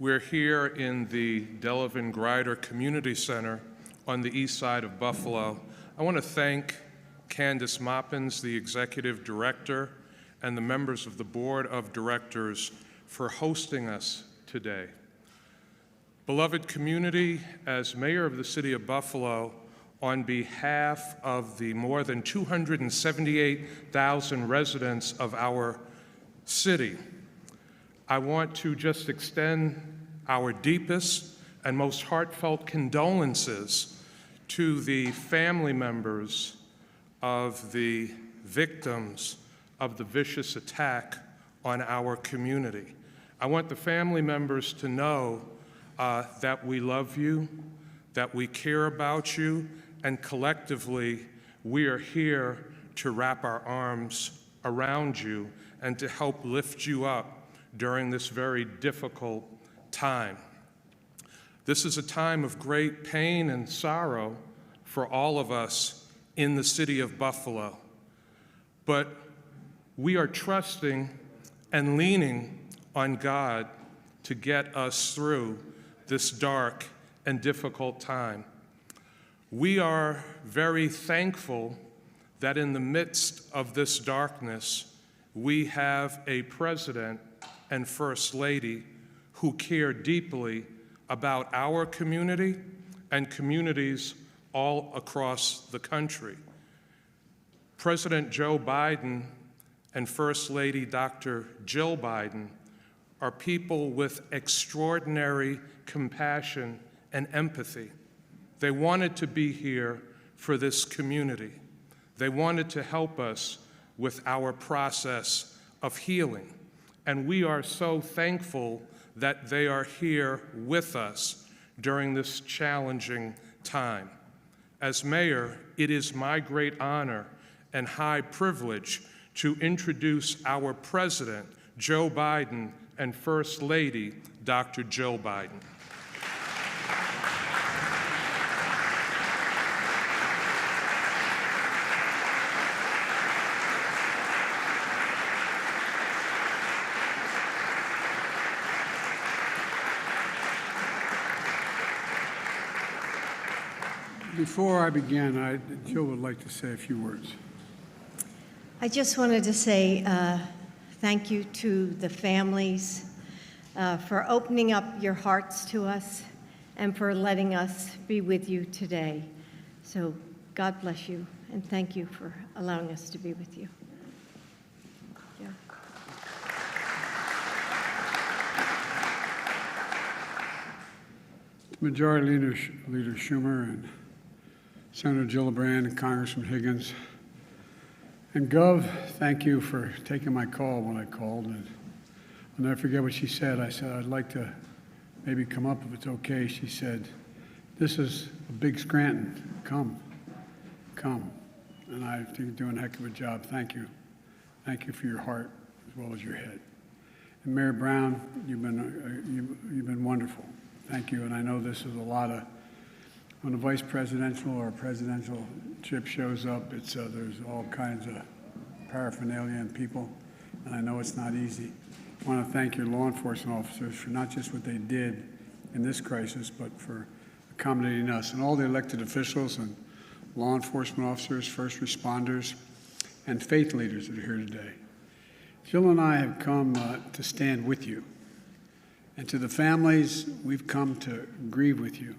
We're here in the Delavan Grider Community Center on the east side of Buffalo. I want to thank Candace Moppins, the Executive Director, and the members of the Board of Directors for hosting us today. Beloved community, as Mayor of the City of Buffalo, on behalf of the more than 278,000 residents of our city, I want to just extend our deepest and most heartfelt condolences to the family members of the victims of the vicious attack on our community. I want the family members to know that we love you, that we care about you, and collectively we are here to wrap our arms around you and to help lift you up during this very difficult time. This is a time of great pain and sorrow for all of us in the city of Buffalo. But we are trusting and leaning on God to get us through this dark and difficult time. We are very thankful that in the midst of this darkness, we have a president and First Lady who care deeply about our community and communities all across the country. President Joe Biden and First Lady Dr. Jill Biden are people with extraordinary compassion and empathy. They wanted to be here for this community. They wanted to help us with our process of healing. And we are so thankful that they are here with us during this challenging time. As mayor, it is my great honor and high privilege to introduce our President, Joe Biden, and First Lady, Dr. Jill Biden. Before I begin, Jill would like to say a few words. I just wanted to say thank you to the families for opening up your hearts to us and for letting us be with you today. So God bless you, and thank you for allowing us to be with you. Yeah. Majority Leader Schumer and Senator Gillibrand and Congressman Higgins. And Gov, thank you for taking my call when I called. And I'll never forget what she said. I said, I'd like to maybe come up if it's okay. She said, this is a big Scranton. Come. And I think you're doing a heck of a job. Thank you. Thank you for your heart as well as your head. And Mayor Brown, you've been wonderful. Thank you. And I know this is a lot of, when a vice presidential or a presidential chip shows up, there's all kinds of paraphernalia and people, and I know it's not easy. I want to thank your law enforcement officers for not just what they did in this crisis, but for accommodating us, and all the elected officials and law enforcement officers, first responders, and faith leaders that are here today. Jill and I have come to stand with you, and to the families, we've come to grieve with you.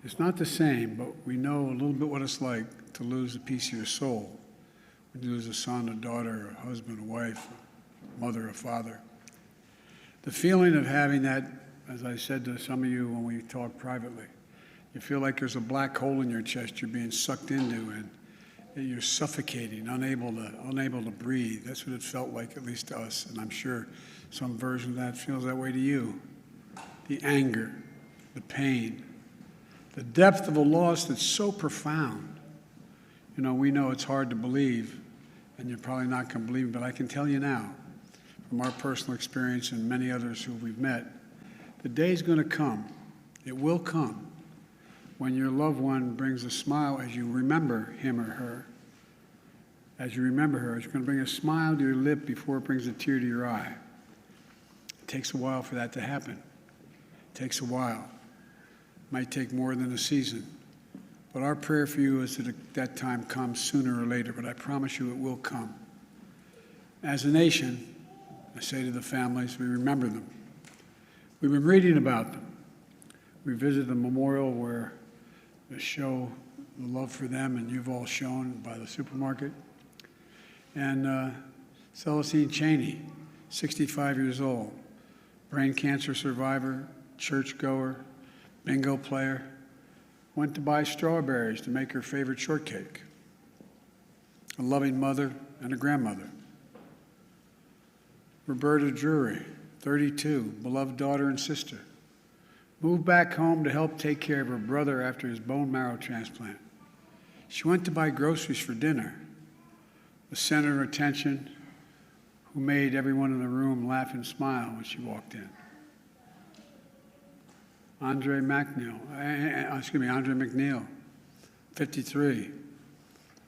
It's not the same, but we know a little bit what it's like to lose a piece of your soul. When you lose a son, a daughter, a husband, a wife, a mother, a father. The feeling of having that, as I said to some of you when we talked privately, you feel like there's a black hole in your chest you're being sucked into and you're suffocating, unable to breathe. That's what it felt like, at least to us, and I'm sure some version of that feels that way to you. The anger, the pain, the depth of a loss that's so profound. You know, we know it's hard to believe, and you're probably not going to believe it, but I can tell you now, from our personal experience and many others who we've met, the day's going to come, it will come, when your loved one brings a smile as you remember him or her. As you remember her, it's going to bring a smile to your lip before it brings a tear to your eye. takes a while for that to happen. It takes a while. Might take more than a season. But our prayer for you is that time comes sooner or later, but I promise you it will come. As a nation, I say to the families, we remember them. We've been reading about them. We visited the memorial where they show the love for them, and you've all shown by the supermarket. And Celestine Cheney, 65 years old, brain cancer survivor, churchgoer, bingo player, went to buy strawberries to make her favorite shortcake. A loving mother and a grandmother. Roberta Drury, 32, beloved daughter and sister, moved back home to help take care of her brother after his bone marrow transplant. She went to buy groceries for dinner, the center of attention, who made everyone in the room laugh and smile when she walked in. Andre McNeil, 53,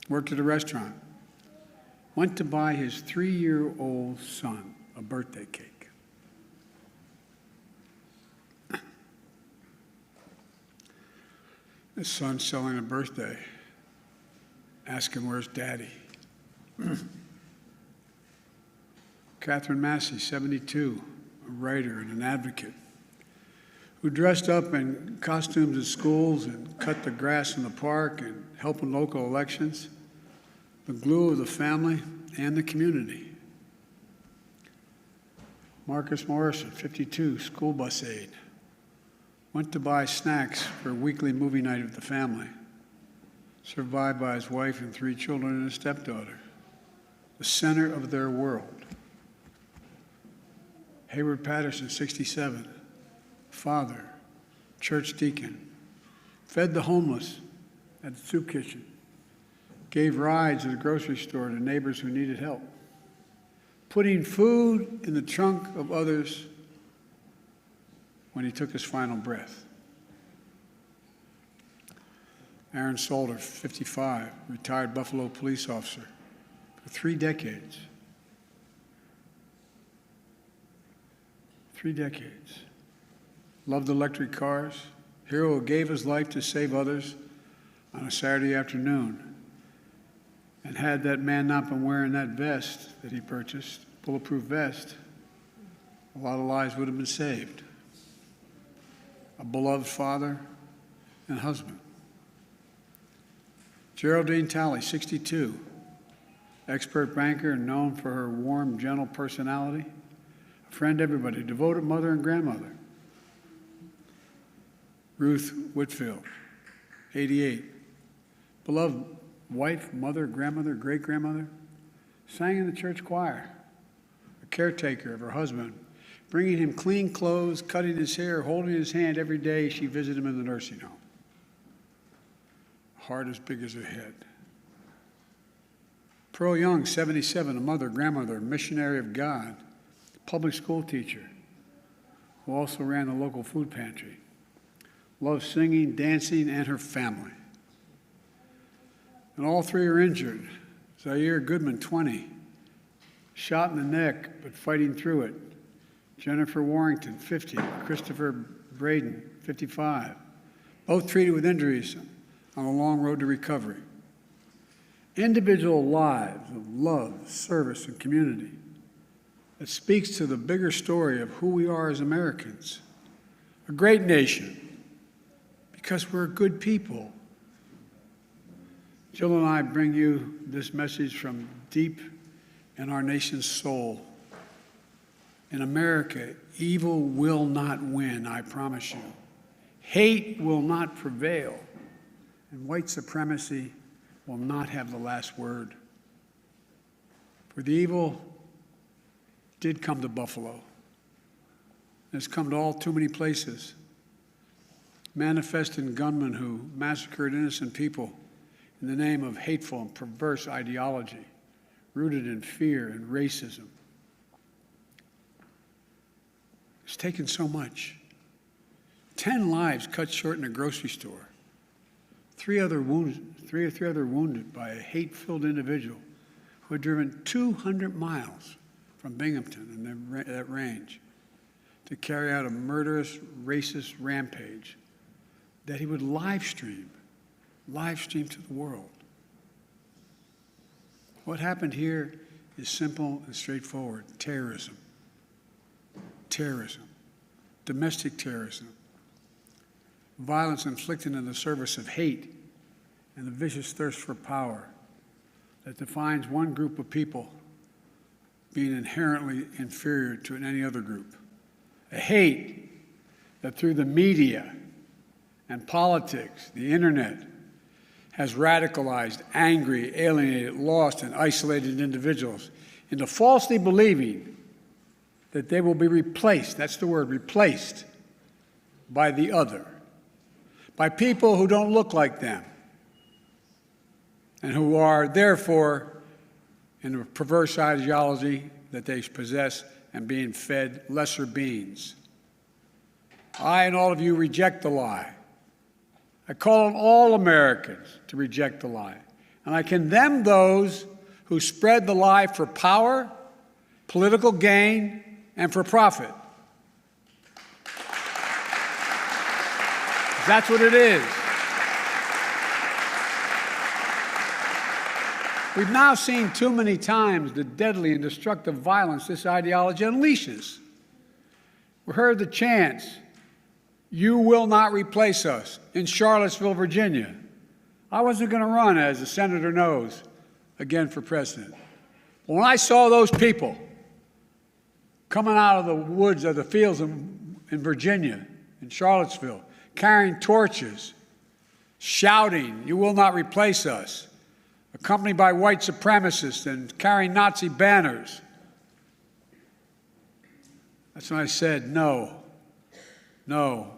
worked at a restaurant, went to buy his 3-year-old son a birthday cake. His son's selling a birthday. Ask him, where's daddy? Catherine Massey, 72, a writer and an advocate, who dressed up in costumes at schools and cut the grass in the park and helped in local elections, the glue of the family and the community. Marcus Morrison, 52, school bus aide, went to buy snacks for a weekly movie night with the family, survived by his wife and 3 children and a stepdaughter, the center of their world. Hayward Patterson, 67, father, church deacon, fed the homeless at the soup kitchen, gave rides at the grocery store to neighbors who needed help, putting food in the trunk of others when he took his final breath. Aaron Salter, 55, retired Buffalo police officer for 3 decades. 3 decades. Loved electric cars. Hero who gave his life to save others on a Saturday afternoon. And had that man not been wearing that vest that he purchased, bulletproof vest, a lot of lives would have been saved. A beloved father and husband. Geraldine Talley, 62, expert banker and known for her warm, gentle personality, a friend to everybody, devoted mother and grandmother. Ruth Whitfield, 88, beloved wife, mother, grandmother, great-grandmother, sang in the church choir, a caretaker of her husband, bringing him clean clothes, cutting his hair, holding his hand every day she visited him in the nursing home. Heart as big as her head. Pearl Young, 77, a mother, grandmother, missionary of God, public school teacher, who also ran the local food pantry. Loved singing, dancing, and her family. And all 3 are injured. Zaire Goodman, 20, shot in the neck, but fighting through it. Jennifer Warrington, 50, Christopher Braden, 55, both treated with injuries on a long road to recovery. Individual lives of love, service, and community that speaks to the bigger story of who we are as Americans. A great nation, because we're good people. Jill and I bring you this message from deep in our nation's soul. In America, evil will not win, I promise you. Hate will not prevail, and white supremacy will not have the last word. For the evil did come to Buffalo. It's come to all too many places. Manifesting gunmen who massacred innocent people in the name of hateful and perverse ideology, rooted in fear and racism. It's taken so much. 10 lives cut short in a grocery store. 3 other wounded by a hate-filled individual who had driven 200 miles from Binghamton in that range to carry out a murderous, racist rampage that he would live stream to the world. What happened here is simple and straightforward: terrorism. Terrorism. Domestic terrorism. Violence inflicted in the service of hate and the vicious thirst for power that defines one group of people being inherently inferior to any other group. A hate that through the media and politics, the internet, has radicalized, angry, alienated, lost, and isolated individuals into falsely believing that they will be replaced, that's the word, replaced, by the other, by people who don't look like them, and who are therefore in a perverse ideology that they possess and being fed lesser beings. I and all of you reject the lie. I call on all Americans to reject the lie. And I condemn those who spread the lie for power, political gain, and for profit. That's what it is. We've now seen too many times the deadly and destructive violence this ideology unleashes. We heard the chants, "You will not replace us," in Charlottesville, Virginia. I wasn't going to run, as the senator knows, again for president. But when I saw those people coming out of the woods of the fields in Virginia, in Charlottesville, carrying torches, shouting, "You will not replace us," accompanied by white supremacists and carrying Nazi banners, that's when I said, no.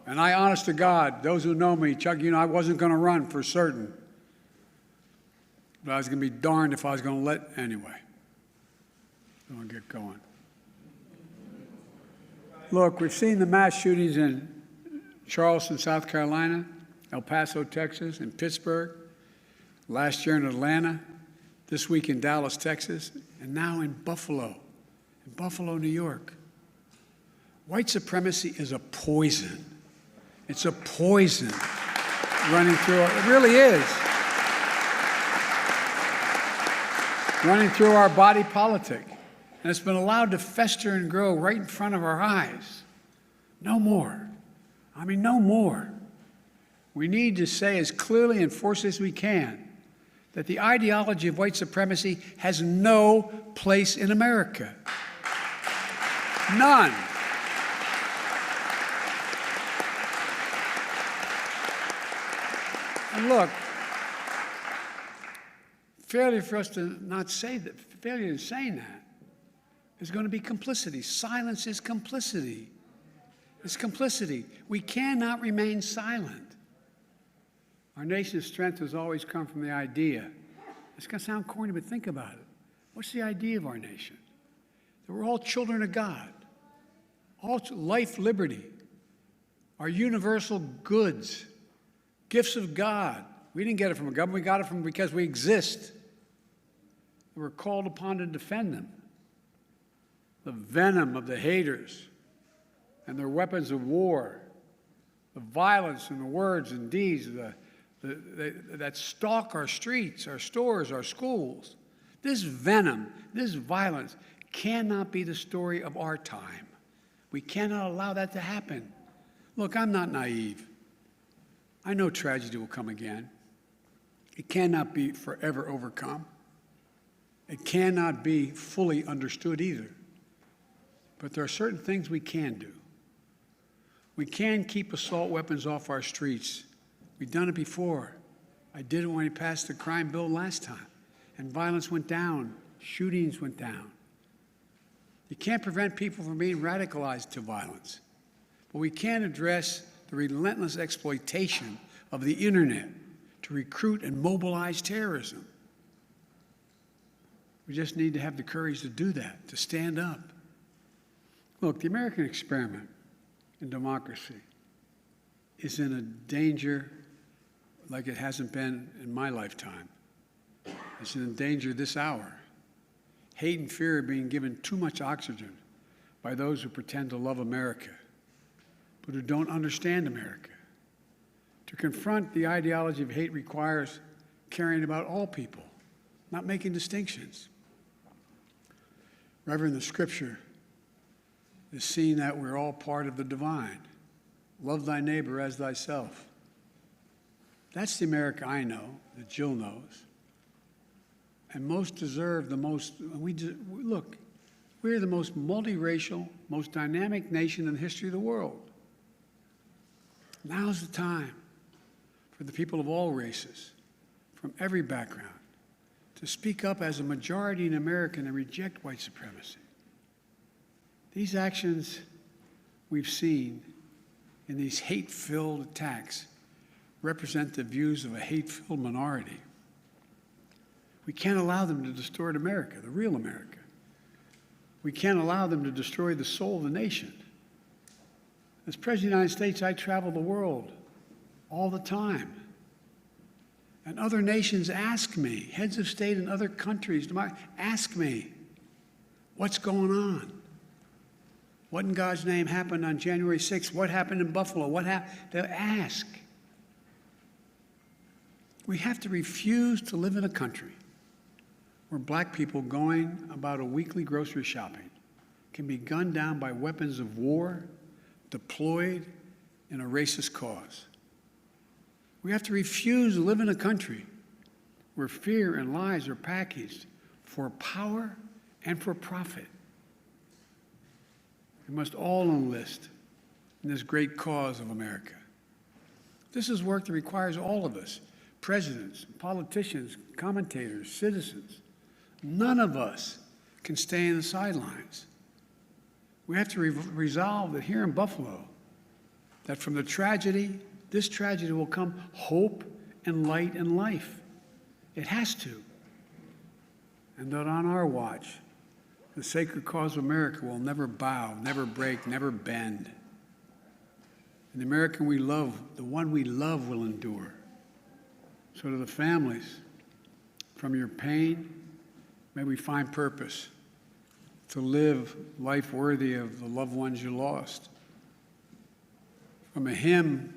And I, honest to God, those who know me, Chuck, you know I wasn't going to run for certain. But I was going to be darned if I was going to let anyway. I'm going to get going. Look, we've seen the mass shootings in Charleston, South Carolina, El Paso, Texas, and Pittsburgh, last year in Atlanta, this week in Dallas, Texas, and now in Buffalo, New York. White supremacy is a poison. It's a poison running through it really is. Running through our body politic. And it's been allowed to fester and grow right in front of our eyes. No more. I mean, no more. We need to say as clearly and forcefully as we can that the ideology of white supremacy has no place in America. None. And look, failure for us to not say that, failure in saying that, is going to be complicity. Silence is complicity. It's complicity. We cannot remain silent. Our nation's strength has always come from the idea. It's going to sound corny, but think about it. What's the idea of our nation? That we're all children of God. All life, liberty, our universal goods, gifts of God. We didn't get it from a government. We got it because we exist. We're called upon to defend them. The venom of the haters and their weapons of war, the violence and the words and deeds that stalk our streets, our stores, our schools. This venom, this violence cannot be the story of our time. We cannot allow that to happen. Look, I'm not naive. I know tragedy will come again. It cannot be forever overcome. It cannot be fully understood either. But there are certain things we can do. We can keep assault weapons off our streets. We've done it before. I did it when we passed the crime bill last time, and violence went down, shootings went down. You can't prevent people from being radicalized to violence, but we can address the relentless exploitation of the internet to recruit and mobilize terrorism. We just need to have the courage to do that, to stand up. Look, the American experiment in democracy is in a danger like it hasn't been in my lifetime. It's in danger this hour. Hate and fear are being given too much oxygen by those who pretend to love America. but who don't understand America. To confront the ideology of hate requires caring about all people, not making distinctions. Reverend, the scripture is seeing that we're all part of the divine. Love thy neighbor as thyself. That's the America I know, that Jill knows. And most deserve the most, look, we're the most multiracial, most dynamic nation in the history of the world. Now's the time for the people of all races, from every background, to speak up as a majority in America and reject white supremacy. These actions we've seen in these hate-filled attacks represent the views of a hate-filled minority. We can't allow them to distort America, the real America. We can't allow them to destroy the soul of the nation. As President of the United States, I travel the world all the time. And other nations ask me, heads of state in other countries, ask me, what's going on? What in God's name happened on January 6th? What happened in Buffalo? What happened? They'll ask. We have to refuse to live in a country where black people going about a weekly grocery shopping can be gunned down by weapons of war deployed in a racist cause. We have to refuse to live in a country where fear and lies are packaged for power and for profit. We must all enlist in this great cause of America. This is work that requires all of us, presidents, politicians, commentators, citizens. None of us can stay in the sidelines. We have to resolve that here in Buffalo, that from the tragedy, this tragedy will come hope and light and life. It has to. And that on our watch, the sacred cause of America will never bow, never break, never bend. And the American we love, the one we love, will endure. So to the families, from your pain, may we find purpose to live life worthy of the loved ones you lost. From a hymn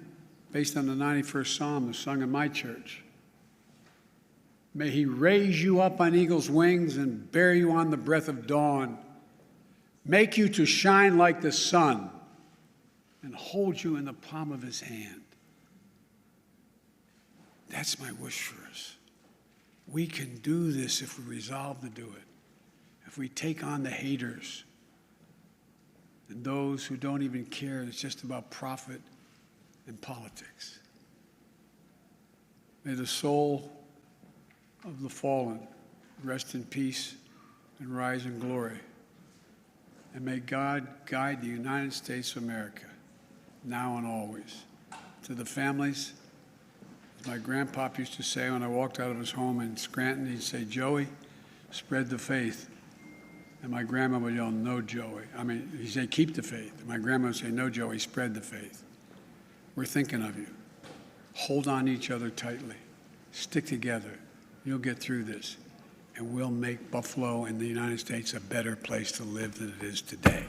based on the 91st Psalm that's sung in my church, may he raise you up on eagle's wings and bear you on the breath of dawn, make you to shine like the sun, and hold you in the palm of his hand. That's my wish for us. We can do this if we resolve to do it. If we take on the haters and those who don't even care, it's just about profit and politics. May the soul of the fallen rest in peace and rise in glory. And may God guide the United States of America, now and always. To the families, as my grandpop used to say when I walked out of his home in Scranton, he'd say, "Joey, spread the faith." And my grandma would yell, "No, Joey." He'd say, "Keep the faith." And my grandma would say, "No, Joey, spread the faith." We're thinking of you. Hold on to each other tightly. Stick together. You'll get through this. And we'll make Buffalo and the United States a better place to live than it is today.